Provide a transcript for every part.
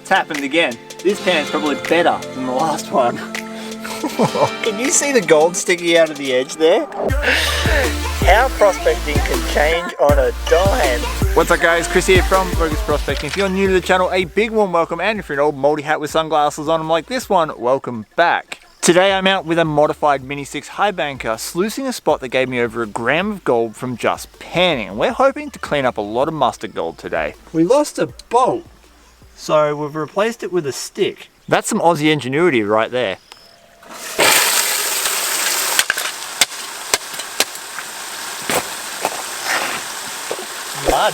It's happened again. This pan's probably better than the last one. Can you see the gold sticking out of the edge there? How prospecting can change on a dime. What's up guys, Chris here from Vo-Gus Prospecting. If you're new to the channel, a big warm welcome, and if you're an old multi hat with sunglasses on them like this one, welcome back. Today I'm out with a modified Mini 6 high banker, sluicing a spot that gave me over a gram of gold from just panning, and we're hoping to clean up a lot of mustard gold today. We lost a bolt, so we've replaced it with a stick. That's some Aussie ingenuity right there. Mud.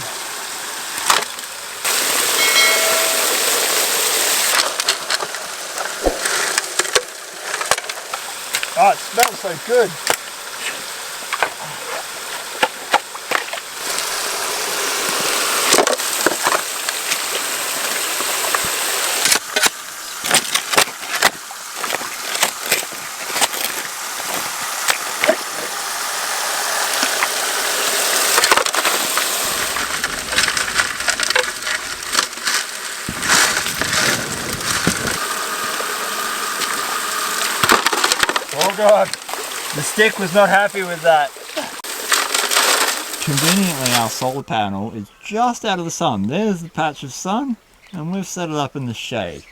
Oh, it smells so good. Oh God, the stick was not happy with that. Conveniently, our solar panel is just out of the sun. There's the patch of sun, and we've set it up in the shade.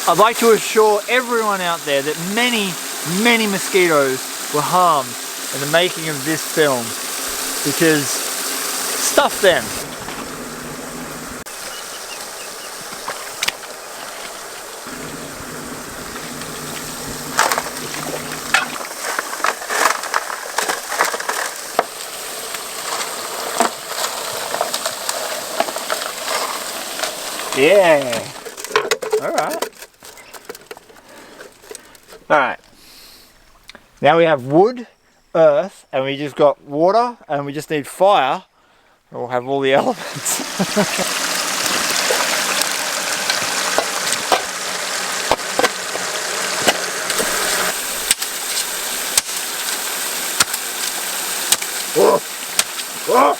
I'd like to assure everyone out there that many mosquitoes were harmed in the making of this film, because stuff them. Yeah. Alright. Now we have wood, earth, and we just got water, and we just need fire. And we'll have all the elements. Oh. Oh.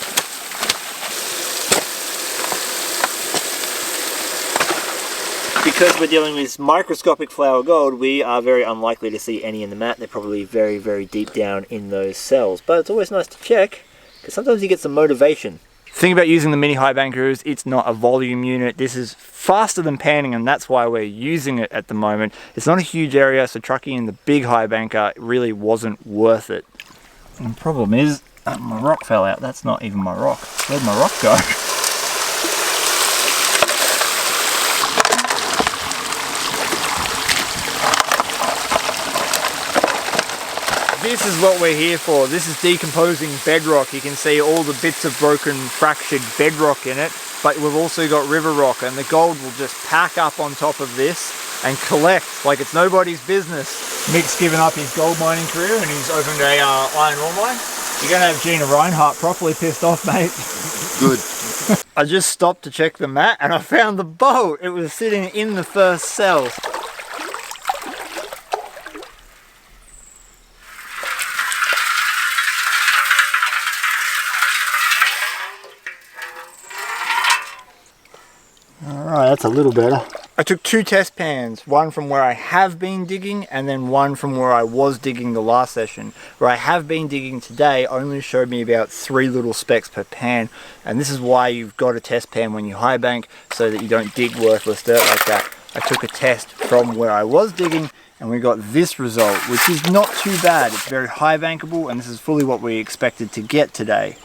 Because we're dealing with microscopic flower gold, we are very unlikely to see any in the mat. They're probably very deep down in those cells. But it's always nice to check, because sometimes you get some motivation. The thing about using the mini high banker is it's not a volume unit. This is faster than panning, and that's why we're using it at the moment. It's not a huge area, so trucking in the big high banker really wasn't worth it. And the problem is, my rock fell out. That's not even my rock. Where'd my rock go? This is what we're here for. This is decomposing bedrock. You can see all the bits of broken, fractured bedrock in it, but we've also got river rock, and the gold will just pack up on top of this and collect like it's nobody's business. Mick's given up his gold mining career and he's opened a iron ore mine. You're gonna have Gina Reinhardt properly pissed off, mate. Good. I just stopped to check the mat and I found the bolt. It was sitting in the first cell. Alright, that's a little better. I took 2 test pans, one from where I have been digging and then one from where I was digging the last session. Where I have been digging today only showed me about 3 little specks per pan, and this is why you've got a test pan when you high bank, so that you don't dig worthless dirt like that. I took a test from where I was digging and we got this result, which is not too bad. It's very high bankable, and this is fully what we expected to get today.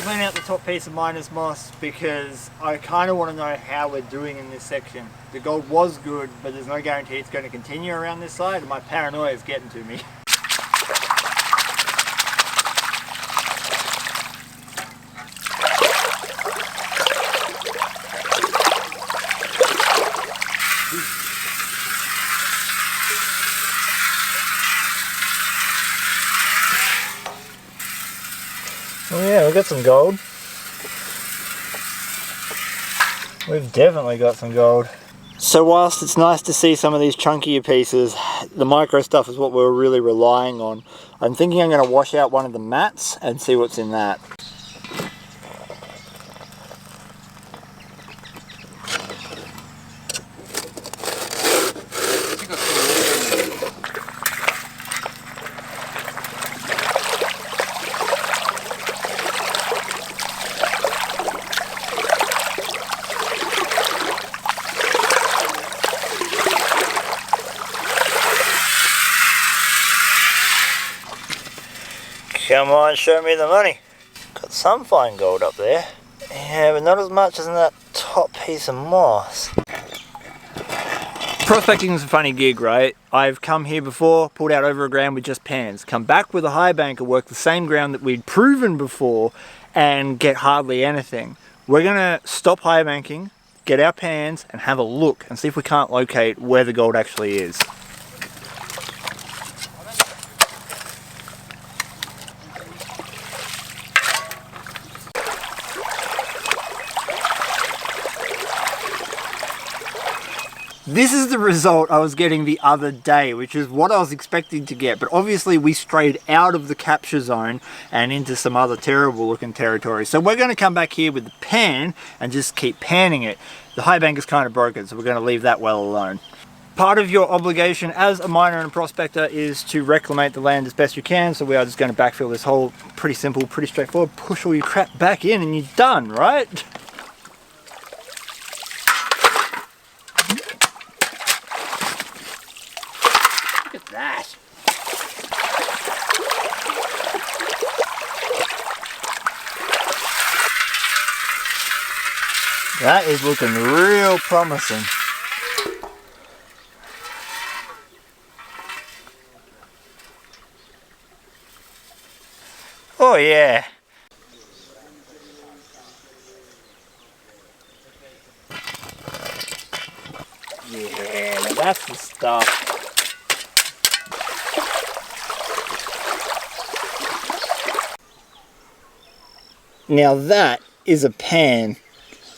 to clean out the top piece of minus moss because I kind of want to know how we're doing in this section. The gold was good, but there's no guarantee it's going to continue around this side, and my paranoia is getting to me. Oh yeah, we've got some gold. We've definitely got some gold. So whilst it's nice to see some of these chunkier pieces, the micro stuff is what we're really relying on. I'm thinking I'm going to wash out one of the mats and see what's in that. Come on, show me the money. Got some fine gold up there. Yeah, but not as much as in that top piece of moss. Prospecting is a funny gig, right? I've come here before, pulled out over a gram with just pans, come back with a high banker, work the same ground that we'd proven before, and get hardly anything. We're gonna stop high banking, get our pans, and have a look and see if we can't locate where the gold actually is. This is the result I was getting the other day, which is what I was expecting to get, but obviously we strayed out of the capture zone and into some other terrible looking territory. So we're going to come back here with the pan and just keep panning it. The high bank is kind of broken, so we're going to leave that well alone. Part of your obligation as a miner and a prospector is to reclimate the land as best you can, so we are just going to backfill this hole. Pretty simple, pretty straightforward. Push all your crap back in and you're done, right? That. That is looking real promising. Oh yeah. Yeah, now that's the stuff. Now that is a pan.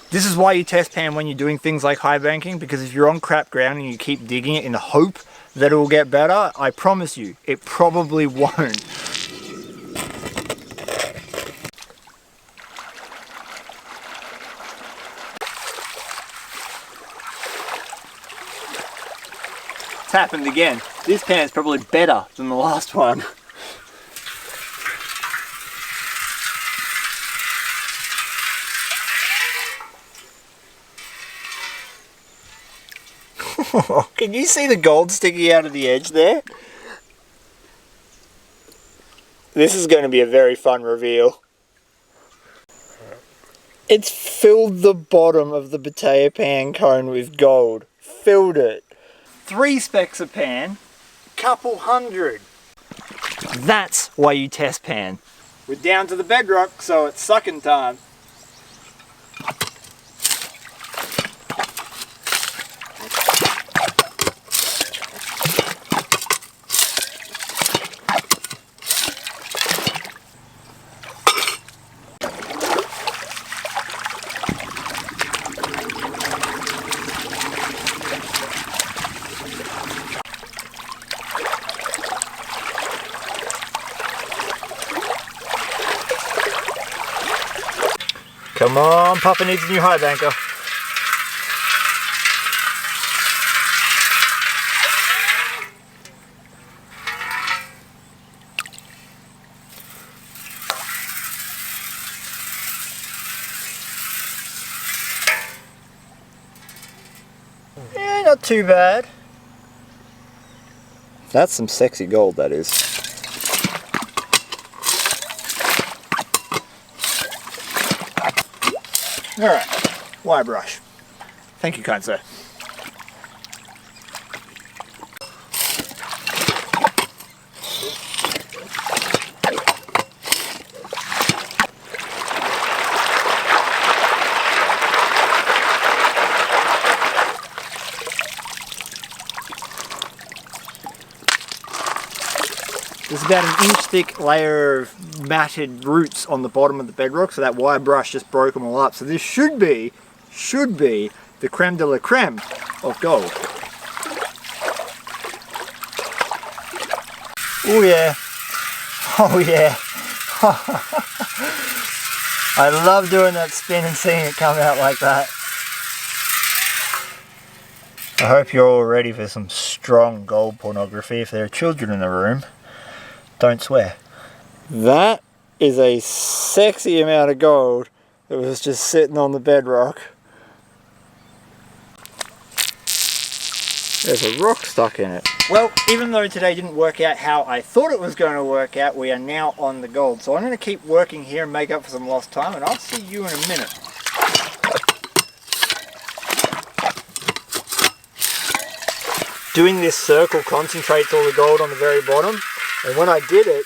This is why you test pan when you're doing things like high banking, because if you're on crap ground and you keep digging it in the hope that it will get better, I promise you, it probably won't. It's happened again. This pan's probably better than the last one. Can you see the gold sticking out of the edge there? This is going to be a very fun reveal. It's filled the bottom of the potato pan cone with gold. Filled it. 3 specks of pan, couple hundred. That's why you test pan. We're down to the bedrock, so it's sucking time. Come on, Papa needs a new high banker. Yeah, not too bad. That's some sexy gold, that is. Alright, wire brush. Thank you, kind sir. There's about an inch thick layer of matted roots on the bottom of the bedrock, so that wire brush just broke them all up. So this should be the creme de la creme of gold. Oh yeah, oh yeah. I love doing that spin and seeing it come out like that. I hope you're all ready for some strong gold pornography. If there are children in the room, don't swear. That is a sexy amount of gold that was just sitting on the bedrock. There's a rock stuck in it. Well, even though today didn't work out how I thought it was going to work out, we are now on the gold. So I'm going to keep working here and make up for some lost time, and I'll see you in a minute. Doing this circle concentrates all the gold on the very bottom, and when I did it,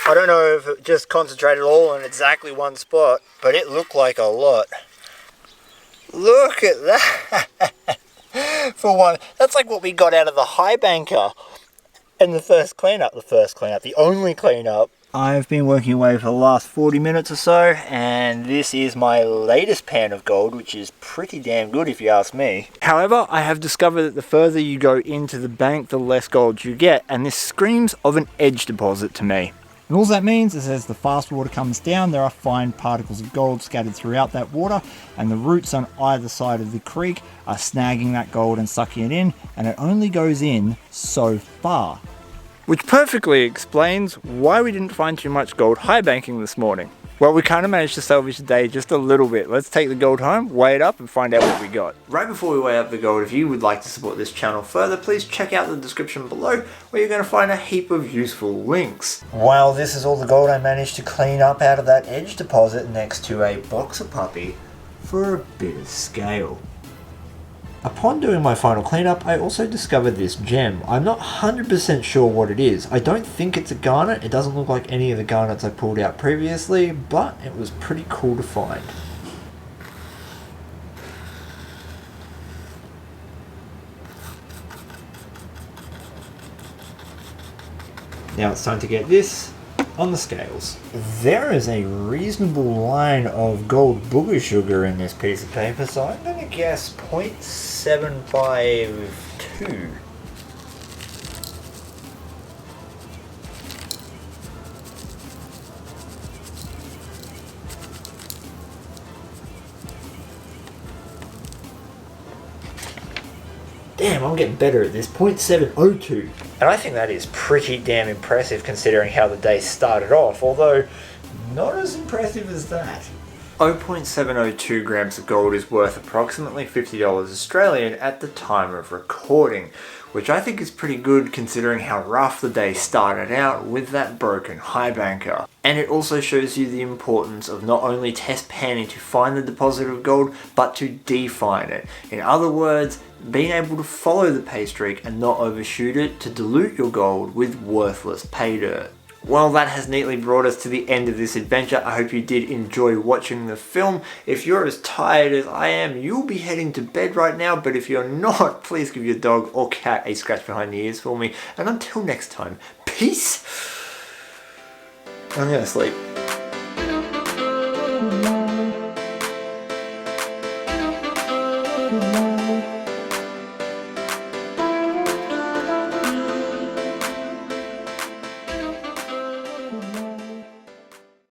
I don't know if it just concentrated all in exactly one spot, but it looked like a lot. Look at that! For one, that's like what we got out of the high banker in the first cleanup. The only cleanup. I've been working away for the last 40 minutes or so, and this is my latest pan of gold, which is pretty damn good if you ask me. However, I have discovered that the further you go into the bank, the less gold you get, and this screams of an edge deposit to me. And all that means is as the fast water comes down, there are fine particles of gold scattered throughout that water, and the roots on either side of the creek are snagging that gold and sucking it in, and it only goes in so far. Which perfectly explains why we didn't find too much gold high banking this morning. Well, we kind of managed to salvage the day just a little bit. Let's take the gold home, weigh it up, and find out what we got. Right before we weigh up the gold, if you would like to support this channel further, please check out the description below, where you're going to find a heap of useful links. Wow, this is all the gold I managed to clean up out of that edge deposit next to a boxer puppy for a bit of scale. Upon doing my final cleanup, I also discovered this gem. I'm not 100% sure what it is. I don't think it's a garnet. It doesn't look like any of the garnets I pulled out previously, but it was pretty cool to find. Now it's time to get this on the scales. There is a reasonable line of gold booger sugar in this piece of paper, so I'm going to guess 0.752. Damn, I'm getting better at this. 0.702. And I think that is pretty damn impressive considering how the day started off, although not as impressive as that. 0.702 grams of gold is worth approximately $50 Australian at the time of recording, which I think is pretty good considering how rough the day started out with that broken high banker. And it also shows you the importance of not only test panning to find the deposit of gold, but to define it. In other words, being able to follow the pay streak and not overshoot it to dilute your gold with worthless pay dirt. Well, that has neatly brought us to the end of this adventure. I hope you did enjoy watching the film. If you're as tired as I am, you'll be heading to bed right now, but if you're not, please give your dog or cat a scratch behind the ears for me. And until next time, peace. I'm gonna sleep.